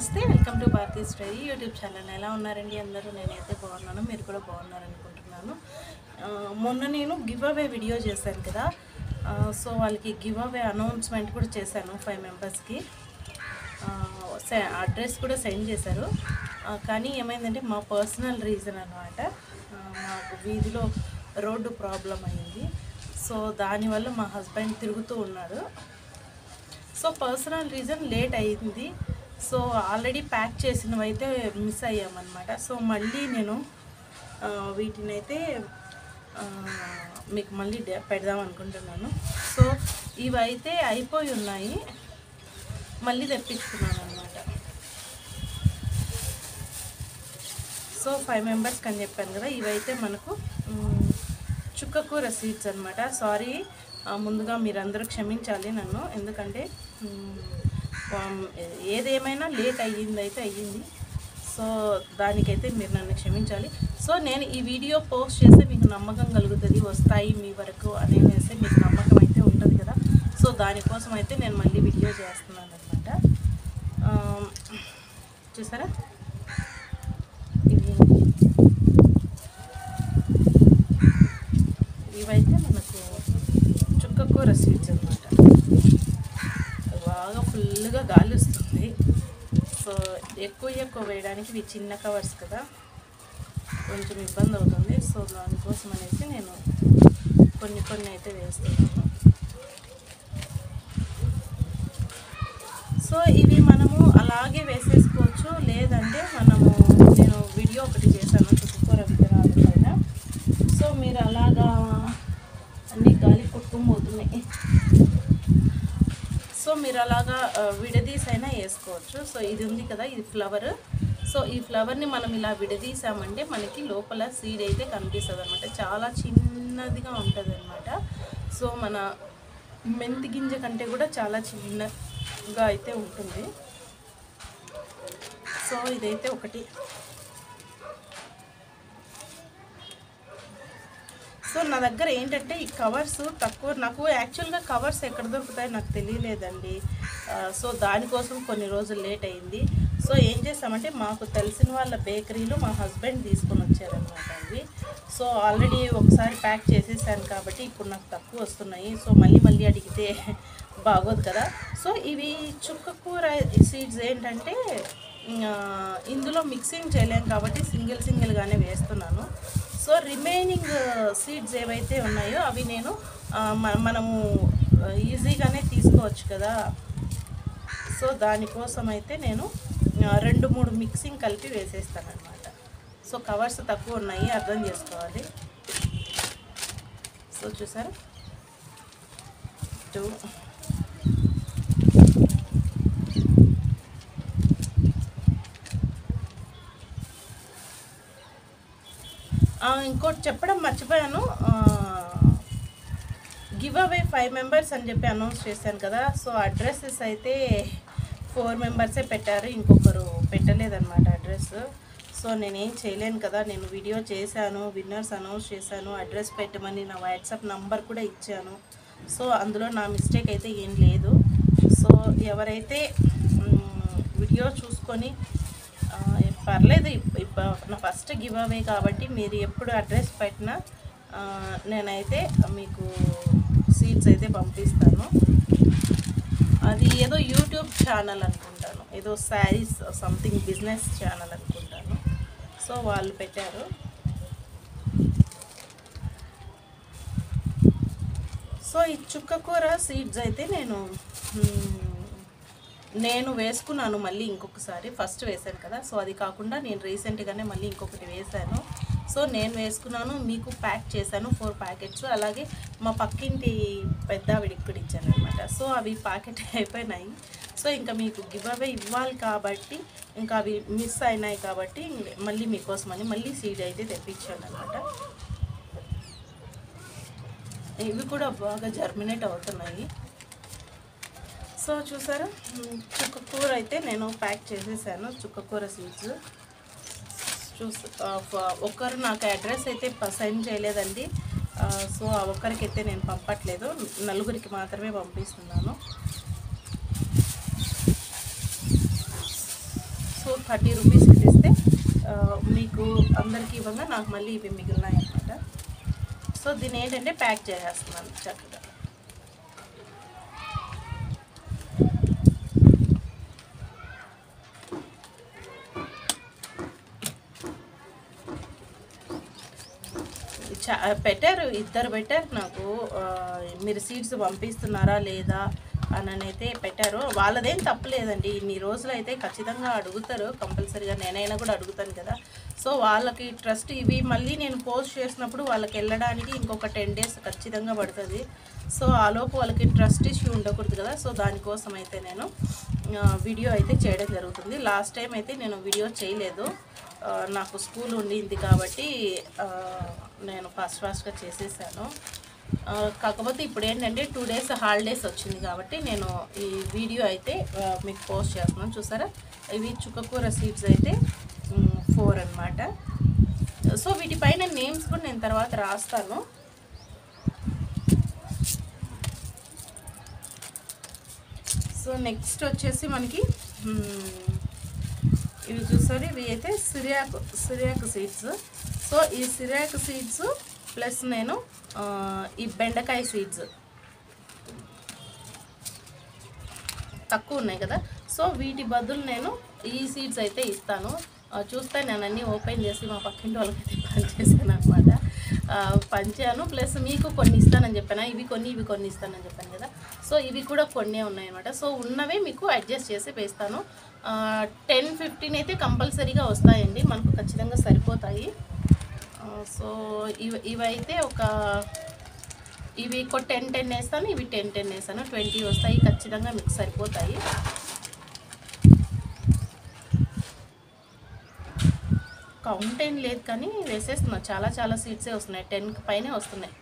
నమస్తే, welcome to Bharati study YouTube channel. ఎలా ఉన్నారండి అందరూ? నేనైతే బాగున్నాను, మీరు కూడా బాగున్నారనుకుంటున్నాను. మొన్న నేను గివ్ అవే వీడియో చేశాను కదా, సో వాళ్ళకి గివ్ అవే అనౌన్స్మెంట్ కూడా చేశాను 5 మెంబర్స్కి. అడ్రస్ కూడా సెండ్ చేశారు. కానీ ఏమైందంటే మా పర్సనల్ రీజన్ అన్నమాట, మాకు వీధిలో రోడ్డు ప్రాబ్లం అయింది. సో దానివల్ల మా హస్బెండ్ తిరుగుతూ ఉన్నాడు. సో పర్సనల్ రీజన్ లేట్ అయింది. సో ఆల్రెడీ ప్యాక్ చేసినవి అయితే మిస్ అయ్యామన్నమాట. సో మళ్ళీ నేను వీటినైతే మీకు మళ్ళీ పెడదాం అనుకుంటున్నాను. సో ఇవైతే అయిపోయి ఉన్నాయి, మళ్ళీ తెప్పించుకున్నాను అనమాట. సో 5 మెంబర్స్కి అని చెప్పాను కదా, ఇవైతే మనకు చుక్కకూర సీడ్స్ అనమాట. సారీ, ముందుగా మీరందరూ క్షమించాలి నన్ను, ఎందుకంటే ఏదేమైనా లేట్ అయ్యింది. సో దానికైతే మీరు నన్ను క్షమించాలి. సో నేను ఈ వీడియో పోస్ట్ చేస్తే మీకు నమ్మకం కలుగుతుంది, వస్తాయి మీ వరకు అనేసి మీకు నమ్మకం అయితే ఉంటుంది కదా. సో దానికోసం అయితే నేను మళ్ళీ వీడియో చేస్తున్నాను అనమాట. చూసారా, ఇవైతే మనకు చుక్కకూర సీడ్స్ అనమాట. బాగా ఫుల్గా గాలి వస్తుంది. సో ఎక్కువ వేయడానికి ఇవి చిన్న కవర్స్ కదా, కొంచెం ఇబ్బంది అవుతుంది. సో దానికోసం అనేసి నేను కొన్ని అయితే వేస్తున్నాను. సో ఇవి మనము అలాగే వేసేసుకోవచ్చు, లేదంటే నేను వీడియో ఒకటి చేశాను చుక్కకూర విత్తనాల పైన. సో మీరు అలాగా అన్నీ గాలి కొట్టుకుపోతున్నాయి. సో మీరు అలాగా విడదీసైనా వేసుకోవచ్చు. సో ఇది ఉంది కదా, ఇది ఫ్లవర్. సో ఈ ఫ్లవర్ని మనం ఇలా విడదీసామంటే మనకి లోపల సీడ్ అయితే కనిపిస్తుంది అనమాట. చాలా చిన్నదిగా ఉంటుంది అనమాట. సో మన మెంతి గింజ కంటే కూడా చాలా చిన్నగా అయితే ఉంటుంది. సో ఇదైతే ఒకటి. సో నా దగ్గర ఏంటంటే ఈ కవర్స్ తక్కువ, నాకు యాక్చువల్గా కవర్స్ ఎక్కడ దొరుకుతాయో నాకు తెలియలేదండి. సో దానికోసం కొన్ని రోజులు లేట్ అయింది. సో ఏం చేస్తామంటే మాకు తెలిసిన వాళ్ళ బేకరీలో మా హస్బెండ్ తీసుకొని వచ్చారనమాట ఇవి. సో ఆల్రెడీ ఒకసారి ప్యాక్ చేసేసాను కాబట్టి ఇప్పుడు నాకు తక్కువ వస్తున్నాయి. సో మళ్ళీ అడిగితే బాగోదు కదా. సో ఇవి చుక్కకూర సీడ్స్ ఏంటంటే ఇందులో మిక్సింగ్ చేయలేము కాబట్టి సింగిల్గానే వేస్తున్నాను. సో రిమైనింగ్ సీడ్స్ ఏవైతే ఉన్నాయో అవి నేను మనము ఈజీగానే తీసుకోవచ్చు కదా. సో దానికోసం అయితే నేను 2-3 మిక్సింగ్ కలిపి వేసేస్తాను అనమాట. సో కవర్స్ తక్కువ ఉన్నాయి, అర్థం చేసుకోవాలి. సో చూసారు, 2 ఇంకోటి చెప్పడం మర్చిపోయాను, గివ్ అవే 5 మెంబర్స్ అని చెప్పి అనౌన్స్ చేశాను కదా. సో అడ్రస్సెస్ అయితే 4 మెంబర్సే పెట్టారు, ఇంకొకరు పెట్టలేదన్నమాట అడ్రస్. సో నేనేం చేయలేను కదా, నేను వీడియో చేశాను, విన్నర్స్ అనౌన్స్ చేశాను, అడ్రస్ పెట్టమని నా వాట్సాప్ నంబర్ కూడా ఇచ్చాను. సో అందులో నా మిస్టేక్ అయితే ఏం లేదు. సో ఎవరైతే వీడియో చూసుకొని పర్లేదు, నా ఫస్ట్ గివ్ అవే కాబట్టి మీరు ఎప్పుడు అడ్రస్ పెట్టినా నేనైతే మీకు సీడ్స్ అయితే పంపిస్తాను. అది ఏదో యూట్యూబ్ ఛానల్ అనుకుంటాను, ఏదో శారీస్ సంథింగ్ బిజినెస్ ఛానల్ అనుకుంటాను. సో వాళ్ళు పెట్టారు. సో ఈ చుక్కకూర సీడ్స్ అయితే నేను వేసుకున్నాను మళ్ళీ ఇంకొకసారి. ఫస్ట్ వేసాను కదా, సో అది కాకుండా నేను రీసెంట్గానే మళ్ళీ ఇంకొకటి వేసాను. సో నేను వేసుకున్నాను, మీకు ప్యాక్ చేశాను 4 ప్యాకెట్స్. అలాగే మా పక్కింటి పెద్ద ఆవిడికి కూడా ఇచ్చాను అనమాట. సో అవి ప్యాకెట్ అయిపోయినాయి. సో ఇంకా మీకు గివ్ అవే ఇవ్వాలి కాబట్టి ఇంకా అవి మిస్ అయినాయి కాబట్టి మళ్ళీ మీకోసమని మళ్ళీ సీడ్ అయితే తెప్పించాను అనమాట. ఇవి కూడా బాగా జర్మినేట్ అవుతున్నాయి. సో చూసారా, చుక్కకూర అయితే నేను ప్యాక్ చేసేసాను, చుక్కకూర సీడ్స్. ఒకరు నాకు అడ్రస్ అయితే సెండ్ చేయలేదండి. సో ఆ ఒక్కరికైతే నేను పంపట్లేదు, 4 మాత్రమే పంపిస్తున్నాను. సో 30 రూపీస్కి తెస్తే మీకు అందరికీ ఇవ్వగా నాకు మళ్ళీ ఇవి మిగిలినాయి అన్నమాట. సో దీన్ని ఏంటంటే ప్యాక్ చేసేస్తున్నాను చక్కగా. ఇద్దరు పెట్టారు నాకు, మీరు సీడ్స్ పంపిస్తున్నారా లేదా అని అయితే పెట్టారు. వాళ్ళదేం తప్పలేదండి, ఇన్ని రోజులు అయితే ఖచ్చితంగా అడుగుతారు కంపల్సరీగా, నేనైనా కూడా అడుగుతాను కదా. సో వాళ్ళకి ట్రస్ట్, ఇవి మళ్ళీ నేను పోస్ట్ చేసినప్పుడు వాళ్ళకి వెళ్ళడానికి ఇంకొక 10 days ఖచ్చితంగా పడుతుంది. సో ఆలోపు వాళ్ళకి ట్రస్ట్ ఇష్యూ ఉండకూడదు కదా. సో దానికోసం అయితే నేను వీడియో అయితే చేయడం జరుగుతుంది. లాస్ట్ టైం అయితే నేను వీడియో చేయలేదు, నాకు స్కూల్ ఉండింది కాబట్టి నేను ఫాస్ట్గా చేసేసాను. కాకపోతే ఇప్పుడు ఏంటంటే 2 days హాలిడేస్ వచ్చింది కాబట్టి నేను ఈ వీడియో అయితే మీకు పోస్ట్ చేస్తున్నాను. చూసారా, ఇవి చుక్కకూర సీడ్స్ అయితే 4 అన్నమాట. సో వీటిపైన నేమ్స్ కూడా నేను తర్వాత రాస్తాను. సో నెక్స్ట్ వచ్చేసి మనకి ఇవి చూసారు, ఇవి అయితే సిరియాకు సీడ్స్. సో ఈ సిరియాకు సీడ్స్ ప్లస్ నేను ఈ బెండకాయ సీడ్స్ తక్కువ ఉన్నాయి కదా, సో వీటి బదులు నేను ఈ సీడ్స్ అయితే ఇస్తాను. చూస్తే నేను అన్నీ ఓపెన్ చేసి మా పక్కింటి వాళ్ళకైతే పనిచేసాను అనమాట. పంచాను, ప్లస్ మీకు కొన్ని ఇస్తానని చెప్పాను, ఇవి కొన్ని ఇస్తానని చెప్పాను కదా. సో ఇవి కూడా కొన్ని ఉన్నాయన్నమాట. సో ఉన్నవే మీకు అడ్జస్ట్ చేసి వేస్తాను. 10-15 అయితే కంపల్సరీగా వస్తాయండి, మనకు ఖచ్చితంగా సరిపోతాయి. సో ఇవైతే ఇవి 10 వేస్తాను, ఇవి 10 వేస్తాను, 20 వస్తాయి ఖచ్చితంగా, మీకు సరిపోతాయి. కౌంట్ ఏం లేదు కానీ వేసేస్తున్నా, చాలా సీడ్సే వస్తున్నాయి, 10 పైనే వస్తున్నాయి.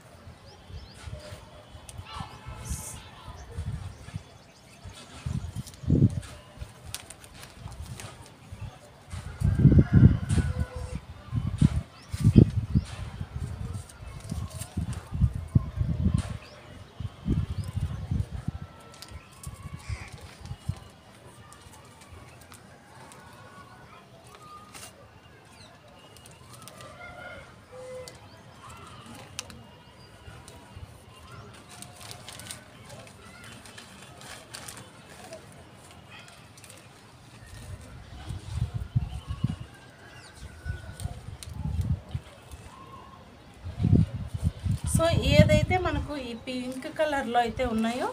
సో ఏదైతే మనకు ఈ పింక్ కలర్లో అయితే ఉన్నాయో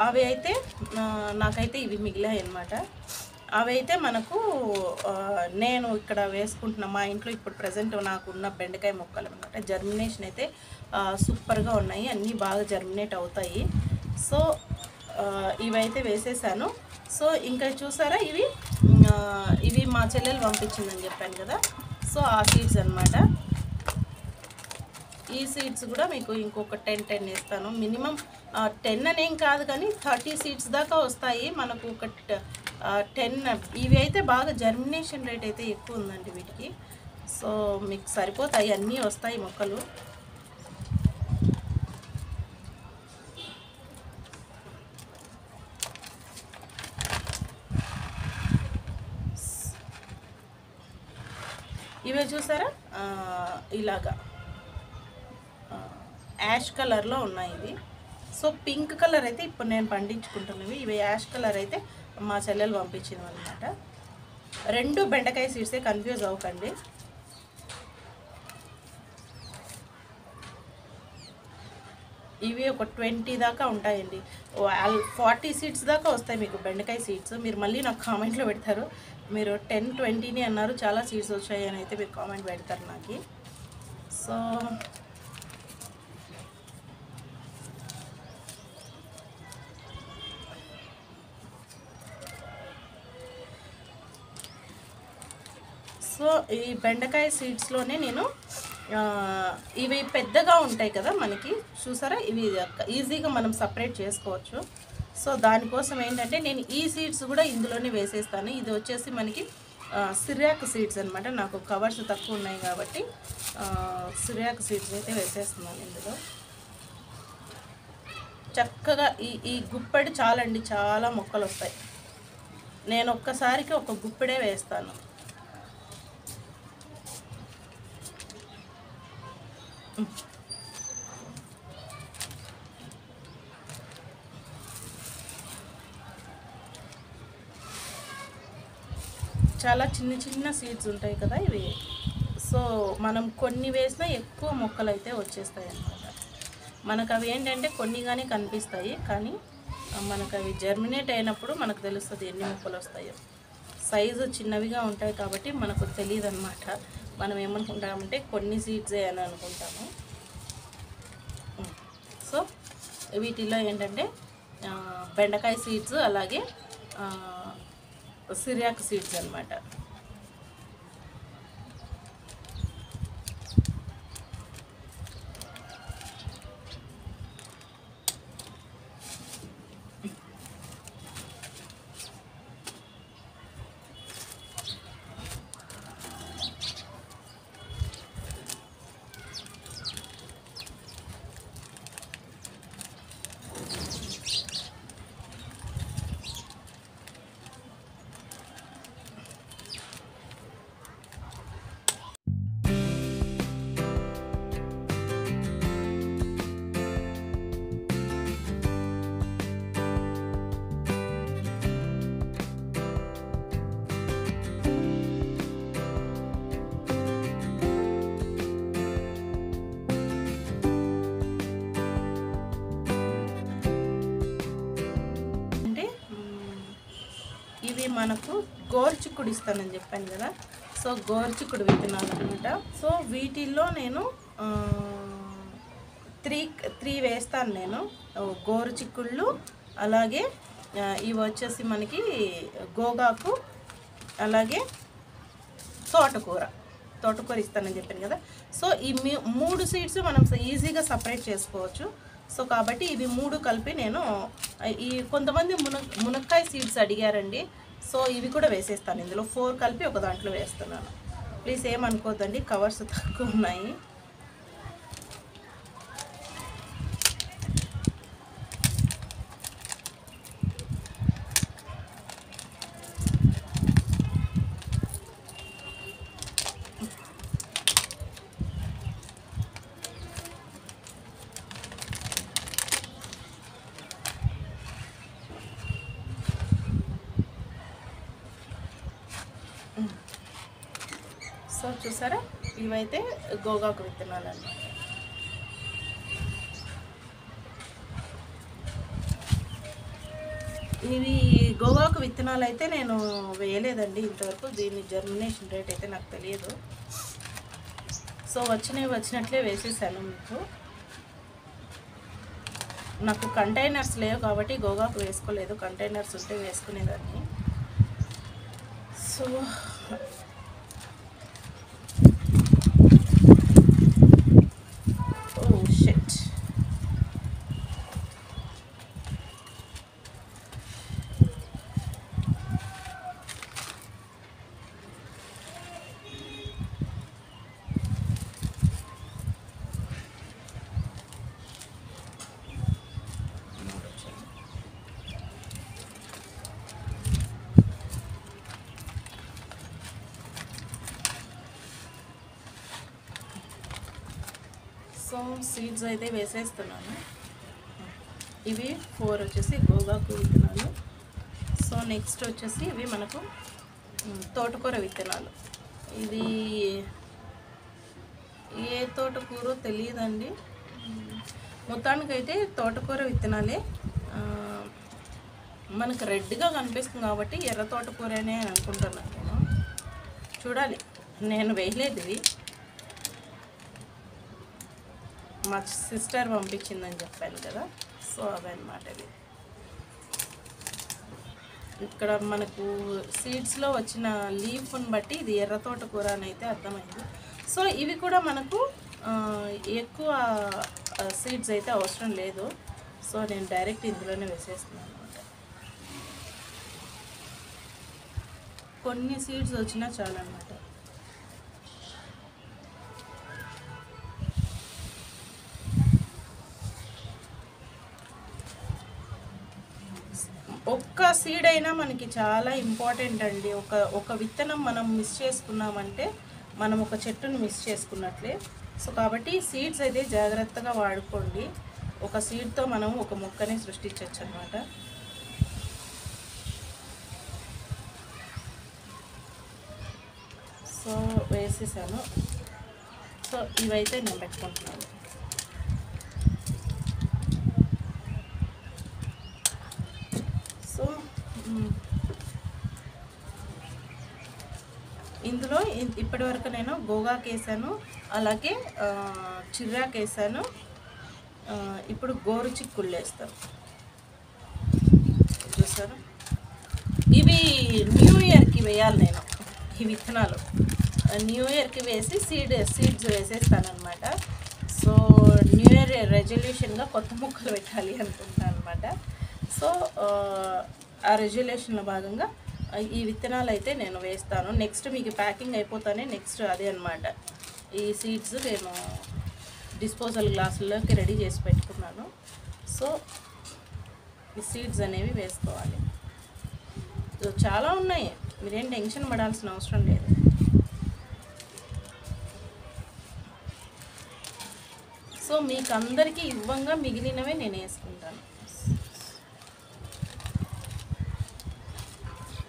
అవి అయితే నాకైతే ఇవి మిగిలాయి అన్నమాట. అవి అయితే మనకు నేను ఇక్కడ వేసుకుంటున్న మా ఇంట్లో ఇప్పుడు ప్రజెంట్ నాకున్న బెండకాయ మొక్కలు అన్నమాట. జర్మినేషన్ అయితే సూపర్గా ఉన్నాయి, అన్నీ బాగా జర్మినేట్ అవుతాయి. సో ఇవైతే వేసేసాను. సో ఇంకా చూసారా, ఇవి మా చెల్లెలు పంపించిందని చెప్పాను కదా. సో ఆ సీడ్స్ అన్నమాట. ఈ సీడ్స్ కూడా మీకు ఇంకొక 10 వేస్తాను. మినిమం 10 అనేం కాదు కానీ 30 సీడ్స్ దాకా వస్తాయి మనకు. ఒక 10 ఇవి అయితే బాగా జర్మినేషన్ రేట్ అయితే ఎక్కువ ఉందండి వీటికి. సో మీకు సరిపోతాయి, అన్నీ వస్తాయి మొక్కలు. ఇవే చూసారా, ఇలాగా యాష్ కలర్లో ఉన్నాయి ఇవి. సో పింక్ కలర్ అయితే ఇప్పుడు నేను పండించుకుంటున్నవి, ఇవి యాష్ కలర్ అయితే మా చెల్లెలు పంపించినవి అనమాట. 2 బెండకాయ సీడ్సే, కన్ఫ్యూజ్ అవ్వకండి. ఇవి ఒక 20 దాకా ఉంటాయండి, 40 సీడ్స్ దాకా వస్తాయి మీకు బెండకాయ సీడ్స్. మీరు మళ్ళీ నాకు కామెంట్లో పెడతారు, మీరు 10-20 అన్నారు, చాలా సీడ్స్ వచ్చాయి అని అయితే మీరు కామెంట్ పెడతారు నాకు. సో ఈ బెండకాయ సీడ్స్లోనే నేను ఇవి పెద్దగా ఉంటాయి కదా మనకి, చూసారా, ఇవి ఈజీగా మనం సపరేట్ చేసుకోవచ్చు. సో దానికోసం ఏంటంటే నేను ఈ సీడ్స్ కూడా ఇందులోనే వేసేస్తాను. ఇది వచ్చేసి మనకి సిరియాకు సీడ్స్ అనమాట. నాకు కవర్స్ తక్కువ ఉన్నాయి కాబట్టి సిరియాకు సీడ్స్ అయితే వేసేస్తున్నాను ఇందులో. చక్కగా ఈ గుప్పెడు చాలండి, చాలా మొక్కలు వస్తాయి. నేను ఒక్కసారికి ఒక గుప్పెడే వేస్తాను. చాలా చిన్న చిన్న సీడ్స్ ఉంటాయి కదా ఇవి. సో మనం కొన్ని వేసినా ఎక్కువ మొక్కలు అయితే వచ్చేస్తాయి అన్నమాట. మనకు అవి ఏంటంటే కొన్నిగానే కనిపిస్తాయి, కానీ మనకు అవి జర్మినేట్ అయినప్పుడు మనకు తెలుస్తుంది ఎన్ని మొక్కలు వస్తాయో. సైజు చిన్నవిగా ఉంటాయి కాబట్టి మనకు తెలియదు అన్నమాట. మనం ఏమనుకుంటామంటే కొన్ని సీడ్సే అని అనుకుంటాము. సో వీటిలో ఏంటంటే బెండకాయ సీడ్స్, అలాగే సిరియాక్ సీడ్స్ అన్నమాట. ఇవి మనకు గోరుచిక్కుడు ఇస్తానని చెప్పాను కదా. సో గోరుచిక్కుడు విత్తనాలు అనమాట. సో వీటిల్లో నేను త్రీ వేస్తాను నేను, గోరుచిక్కుళ్ళు, అలాగే ఇవి వచ్చేసి మనకి గోగాకు, అలాగే తోటకూర ఇస్తానని చెప్పాను కదా. సో ఈ 3 సీడ్స్ మనం ఈజీగా సపరేట్ చేసుకోవచ్చు. సో కాబట్టి ఇవి 3 కలిపి నేను ఈ కొంతమంది మునక్కాయ సీడ్స్ అడిగారండి. సో ఇవి కూడా వేసేస్తాను ఇందులో. 4 కలిపి ఒక దాంట్లో వేస్తున్నాను. ప్లీజ్ ఏమనుకోద్దండి, కవర్స్ తక్కువ ఉన్నాయి. సో చూసారా, ఇవైతే గోగాకు విత్తనాలు అన్నమాట. ఇవి గోగాకు విత్తనాలు అయితే నేను వేయలేదండి ఇంతవరకు. దీని జర్మినేషన్ రేట్ అయితే నాకు తెలియదు. సో వచ్చినట్లే వేసేసాను మీకు. నాకు కంటైనర్స్ లేవు కాబట్టి గోగాకు వేసుకోలేదు. కంటైనర్స్ ఉంటే వేసుకునేదాన్ని. సో సీడ్స్ అయితే వేసేస్తున్నాను. ఇవి 4 వచ్చేసి గోగాకు విత్తనాలు. సో నెక్స్ట్ వచ్చేసి ఇవి మనకు తోటకూర విత్తనాలు. ఇది ఏ తోటకూర తెలియదండి, మొత్తానికైతే తోటకూర విత్తనాలే. మనకు రెడ్గా కనిపిస్తుంది కాబట్టి ఎర్ర తోటకూరనే అనుకుంటున్నాను నేను. చూడాలి, నేను వేయలేదు ఇవి, మా సిస్టర్ పంపించిందని చెప్పాను కదా. సో అవన్నమాట ఇవి. ఇక్కడ మనకు సీడ్స్లో వచ్చిన లీఫ్ని బట్టి ఇది ఎర్ర తోటకూర అని అయితే అర్థమైంది. సో ఇవి కూడా మనకు ఎక్కువ సీడ్స్ అయితే అవసరం లేదు. సో నేను డైరెక్ట్ ఇందులోనే వేసేస్తున్నాను అనమాట. కొన్ని సీడ్స్ వచ్చినా చాలన్నమాట. ఒక్క సీడ్ అయినా మనకి చాలా ఇంపార్టెంట్ అండి. ఒక విత్తనం మనం మిస్ చేసుకున్నామంటే మనం ఒక చెట్టును మిస్ చేసుకున్నట్లే. సో కాబట్టి సీడ్స్ అయితే జాగ్రత్తగా వాడుకోండి. ఒక సీడ్తో మనం ఒక మొక్కని సృష్టించవచ్చు అన్నమాట. సో వేసేసాను. సో ఇవైతే నేను పెట్టుకుంటున్నాను. సో ఇందులో ఇప్పటి వరకు నేను గోగాకు వేసాను, అలాగే చిర్రాకు వేసాను. ఇప్పుడు గోరు చిక్కుళ్ళు వేస్తాను. చూసారు, ఇవి న్యూ ఇయర్కి వేయాలి నేను. ఈ విత్తనాలు న్యూ ఇయర్కి వేసి సీడ్స్ వేసేస్తానమాట. సో న్యూ ఇయర్ రెజల్యూషన్గా కొత్త మొక్కలు పెట్టాలి అనుకుంటున్నాను అనమాట. సో ఆ రెజల్యూషన్లో భాగంగా ఈ విత్తనాలు అయితే నేను వేస్తాను. నెక్స్ట్ మీకు ప్యాకింగ్ అయిపోతానే నెక్స్ట్ అదే అనమాట. ఈ సీడ్స్ నేను డిస్పోజల్ గ్లాసుల్లోకి రెడీ చేసి పెట్టుకున్నాను. సో ఈ సీడ్స్ అనేవి వేసుకోవాలి. చాలా ఉన్నాయి, మీరేం టెన్షన్ పడాల్సిన అవసరం లేదు. సో మీకు అందరికీ ఇవ్వంగా మిగిలినవే నేను వేసుకుంటాను.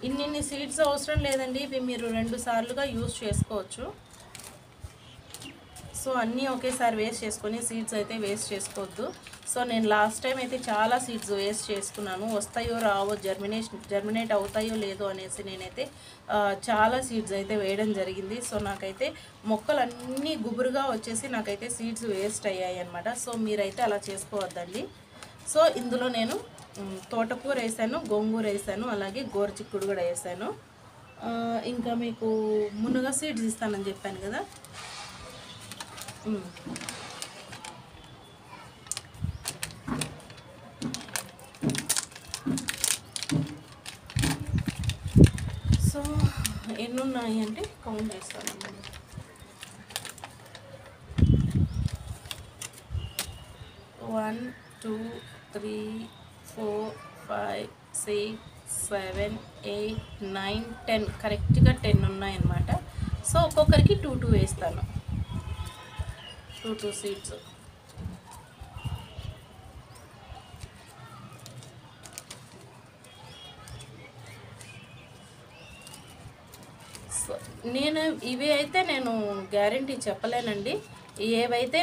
ఇన్ని సీడ్స్ అవసరం లేదండి, ఇవి మీరు 2 సార్లుగా యూజ్ చేసుకోవచ్చు. సో అన్నీ ఒకేసారి వేస్ట్ చేసుకొని సీడ్స్ అయితే వేస్ట్ చేసుకోవద్దు. సో నేను లాస్ట్ టైం అయితే చాలా సీడ్స్ వేస్ట్ చేసుకున్నాను. వస్తాయో రావో, జర్మినేట్ అవుతాయో లేదో అనేసి నేనైతే చాలా సీడ్స్ అయితే వేయడం జరిగింది. సో నాకైతే మొక్కలన్నీ గుబురుగా వచ్చేసి నాకైతే సీడ్స్ వేస్ట్ అయ్యాయి అన్నమాట. సో మీరైతే అలా చేసుకోవద్దండి. సో ఇందులో నేను తోటకూర వేసాను, గోంగూర వేసాను, అలాగే గోరుచిక్కుడు కూడా వేసాను. ఇంకా మీకు మునగ సీడ్స్ ఇస్తానని చెప్పాను కదా. సో ఎన్ని ఉన్నాయి అంటే కౌంట్ చేస్తాను. 1 2 3 4 5 6 7 8 9 10 కరెక్ట్గా 10 ఉన్నాయన్నమాట. సో ఒక్కొక్కరికి 2 వేస్తాను, 2 సీడ్స్. సో ఇవి అయితే నేను గ్యారంటీ చెప్పలేనండి. ఏవైతే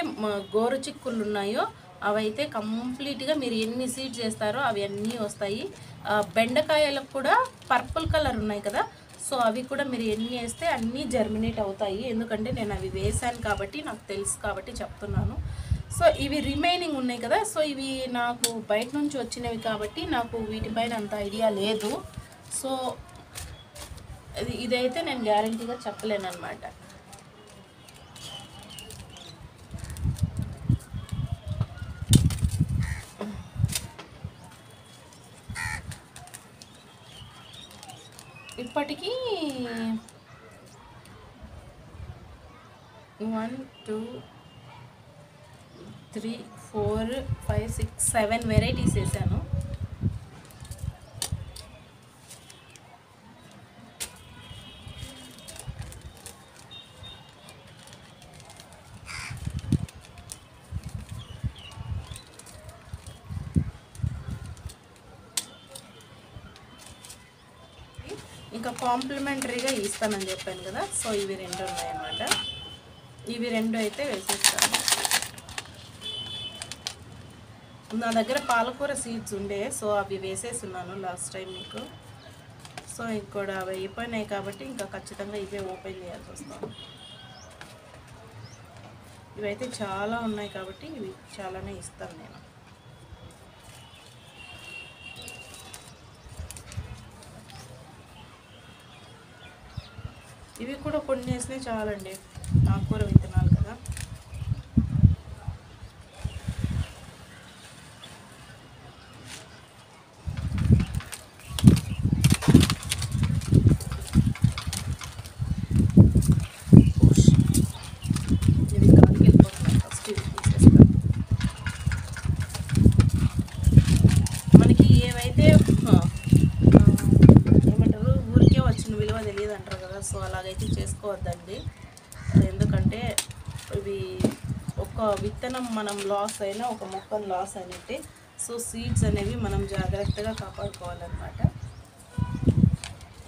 గోరు చిక్కులు ఉన్నాయో అవైతే కంప్లీట్గా మీరు ఎన్ని సీడ్స్ చేస్తారో అవి అన్నీ వస్తాయి. బెండకాయలకు కూడా పర్పుల్ కలర్ ఉన్నాయి కదా, సో అవి కూడా మీరు ఎన్ని వేస్తే అన్నీ జర్మినేట్ అవుతాయి. ఎందుకంటే నేను అవి వేసాను కాబట్టి నాకు తెలుసు కాబట్టి చెప్తున్నాను. సో ఇవి రిమైనింగ్ ఉన్నాయి కదా, సో ఇవి నాకు బయట నుంచి వచ్చినవి కాబట్టి నాకు వీటిపైన అంత ఐడియా లేదు. సో ఇదైతే నేను గ్యారంటీగా చెప్పలేను అనమాట. ఇప్పటికీ 1 2 3 4 5 6 7 వెరైటీస్ వేసాను. ఇంకా కాంప్లిమెంటరీగా ఇస్తానని చెప్పాను కదా, సో ఇవి 2 ఉన్నాయన్నమాట. ఇవి 2 అయితే వేసేస్తాను. నా దగ్గర పాలకూర సీడ్స్ ఉండే, సో అవి వేసేస్తున్నాను లాస్ట్ టైం మీకు. సో ఇంకోటి అవి అయిపోయినాయి కాబట్టి ఇంకా ఖచ్చితంగా ఇవే ఓపెన్ చేయాల్సి వస్తుంది. ఇవైతే చాలా ఉన్నాయి కాబట్టి ఇవి చాలానే ఇస్తాను నేను. ఇవి కూడా కొన్ని వేసినాయి చాలండి, ఆకుకూర విత్తనాలు కదా. ఇవి గాలికి వెళ్ళిపోతున్నాయి, ఫస్ట్ ఇవి తీసేస్తాను. మనకి ఏవైతే వేసుకోవద్దండి. ఎందుకంటే ఇవి ఒక విత్తనం మనం లాస్ అయినా ఒక మొక్కను లాస్ అయినట్టే. సో సీడ్స్ అనేవి మనం జాగ్రత్తగా కాపాడుకోవాలన్నమాట.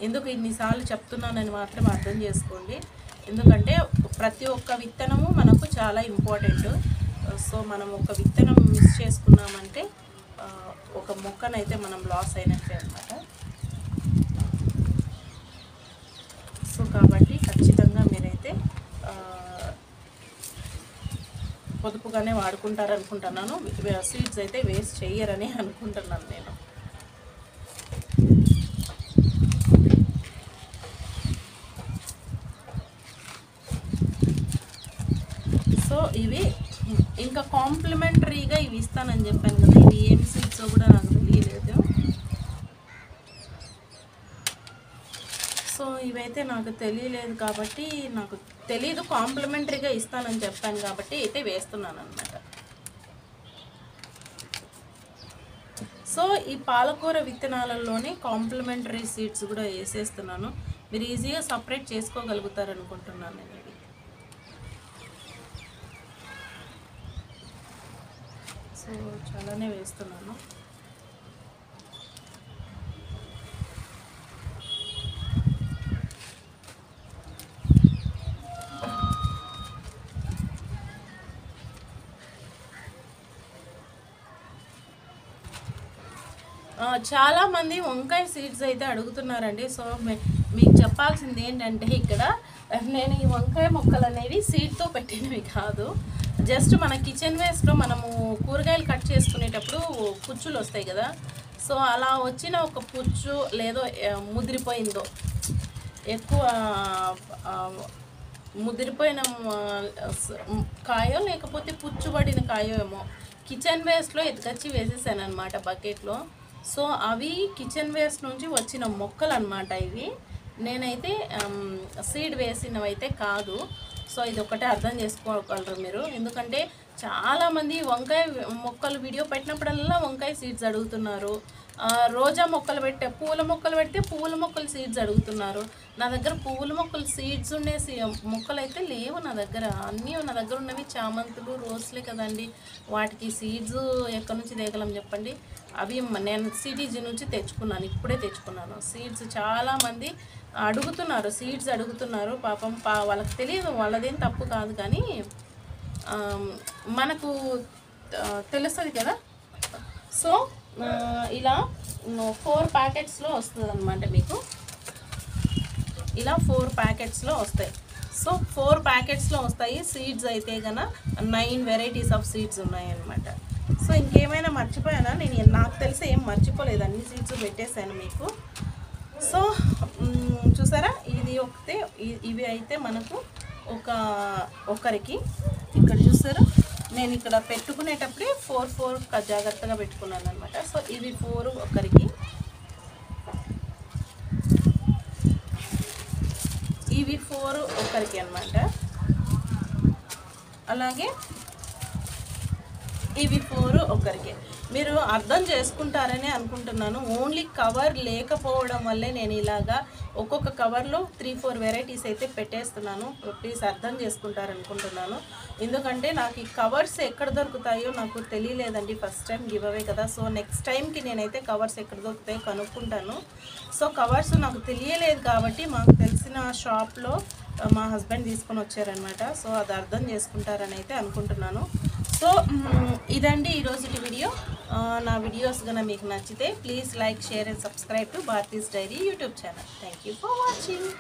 ఎందుకు ఇన్నిసార్లు చెప్తున్నానని మాత్రం అర్థం చేసుకోండి. ఎందుకంటే ప్రతి ఒక్క విత్తనము మనకు చాలా ఇంపార్టెంట్. సో మనం ఒక విత్తనం మిస్ చేసుకున్నామంటే ఒక మొక్కనైతే మనం లాస్ అయినట్టే అన్నమాట. సో కాబట్టి ఖచ్చితంగా మీరైతే పొదుపుగానే వాడుకుంటారనుకుంటున్నాను. సీడ్స్ అయితే వేస్ట్ చెయ్యరని అనుకుంటున్నాను నేను. సో ఇవి ఇంకా కాంప్లిమెంటరీగా ఇవి ఇస్తానని చెప్పాను కదా, ఇవి ఏం సీడ్స్ కూడా నాకు తెలియలేదు. సో ఇవైతే నాకు తెలియలేదు కాబట్టి నాకు తెలీదు, కాంప్లిమెంటరీగా ఇస్తానని చెప్పాను కాబట్టి అయితే వేస్తున్నాను అనమాట. సో ఈ పాలకూర విత్తనాలలోనే కాంప్లిమెంటరీ సీడ్స్ కూడా వేసేస్తున్నాను. మీరు ఈజీగా సపరేట్ చేసుకోగలుగుతారు అనుకుంటున్నాను నేను. ఇది సో చాలానే వేస్తున్నాను. చాలామంది వంకాయ సీడ్స్ అయితే అడుగుతున్నారండి. సో మీకు చెప్పాల్సింది ఏంటంటే ఇక్కడ నేను ఈ వంకాయ మొక్కలు అనేవి సీడ్తో పెట్టినవి కాదు. జస్ట్ మన కిచెన్ వేస్ట్లో మనము కూరగాయలు కట్ చేసుకునేటప్పుడు పుచ్చులు వస్తాయి కదా, సో అలా వచ్చిన ఒక పుచ్చు లేదో ముదిరిపోయిందో, ఎక్కువ ముదిరిపోయిన కాయో లేకపోతే పుచ్చుబడిన కాయో ఏమో కిచెన్ వేస్ట్లో ఎత్తుకొచ్చి వేసేసాను అనమాట బకెట్లో. సో అవి కిచెన్ వేస్ట్ నుంచి వచ్చిన మొక్కలు అనమాట ఇవి. నేనైతే సీడ్ వేసినవి అయితే కాదు. సో ఇది ఒకటే అర్థం చేసుకోగలరు మీరు. ఎందుకంటే చాలామంది వంకాయ మొక్కలు వీడియో పెట్టినప్పుడల్లా వంకాయ సీడ్స్ అడుగుతున్నారు. రోజా మొక్కలు పెట్టే పూల మొక్కలు పెడితే పూల మొక్కలు సీడ్స్ అడుగుతున్నారు. నా దగ్గర పువ్వుల మొక్కలు సీడ్స్ ఉండే మొక్కలు అయితే లేవు నా దగ్గర. అన్నీ నా దగ్గర ఉన్నవి చామంతులు, రోస్లే కదండి. వాటికి సీడ్స్ ఎక్కడి నుంచి తేగలం చెప్పండి. అవి నేను సిటీజీ నుంచి తెచ్చుకున్నాను, ఇప్పుడే తెచ్చుకున్నాను సీడ్స్. చాలామంది అడుగుతున్నారు, సీడ్స్ అడుగుతున్నారు. పాపం వాళ్ళకి తెలియదు, వాళ్ళదేం తప్పు కాదు, కానీ మనకు తెలుస్తుంది కదా. సో ఇలా 4 ప్యాకెట్స్లో వస్తుంది అనమాట మీకు. ఇలా 4 ప్యాకెట్స్లో వస్తాయి. సో 4 ప్యాకెట్స్లో వస్తాయి. సీడ్స్ అయితే కన్నా 9 వెరైటీస్ ఆఫ్ సీడ్స్ ఉన్నాయన్నమాట. సో ఇంకేమైనా మర్చిపోయానా? నాకు తెలిసి ఏం మర్చిపోలేదు, అన్ని సీడ్స్ పెట్టేశాను మీకు. సో చూసారా, ఇది ఒకటే. ఇవి అయితే మనకు ఒకరికి ఇక్కడ చూసారా, నేను ఇక్కడ పెట్టుకునేటప్పుడే 4 జాగ్రత్తగా పెట్టుకున్నాను అనమాట. సో ఇవి 4 ఒకరికి, ఇవి 4 ఒకరికి అనమాట. అలాగే ఇవి 4 ఒకరికి. మీరు అర్థం చేసుకుంటారని అనుకుంటున్నాను. ఓన్లీ కవర్ లేకపోవడం వల్లే నేను ఇలాగా ఒక్కొక్క కవర్లో 3-4 వెరైటీస్ అయితే పెట్టేస్తున్నాను. ప్లీజ్ అర్థం చేసుకుంటారనుకుంటున్నాను. ఎందుకంటే నాకు ఈ కవర్స్ ఎక్కడ దొరుకుతాయో నాకు తెలియలేదండి. ఫస్ట్ టైం గివ్ అవే కదా. సో నెక్స్ట్ టైంకి నేనైతే కవర్స్ ఎక్కడ దొరుకుతాయో కనుక్కుంటాను. సో కవర్స్ నాకు తెలియలేదు కాబట్టి మాకు తెలిసిన షాప్లో మా హస్బెండ్ తీసుకొని వచ్చారనమాట. సో అది అర్థం చేసుకుంటారని అయితే అనుకుంటున్నాను. సో ఇదండి ఈరోజు వీడియో. నా వీడియోస్ కనుక మీకు నచ్చితే please like, share and subscribe to Bharati's diary YouTube channel. Thank you for watching.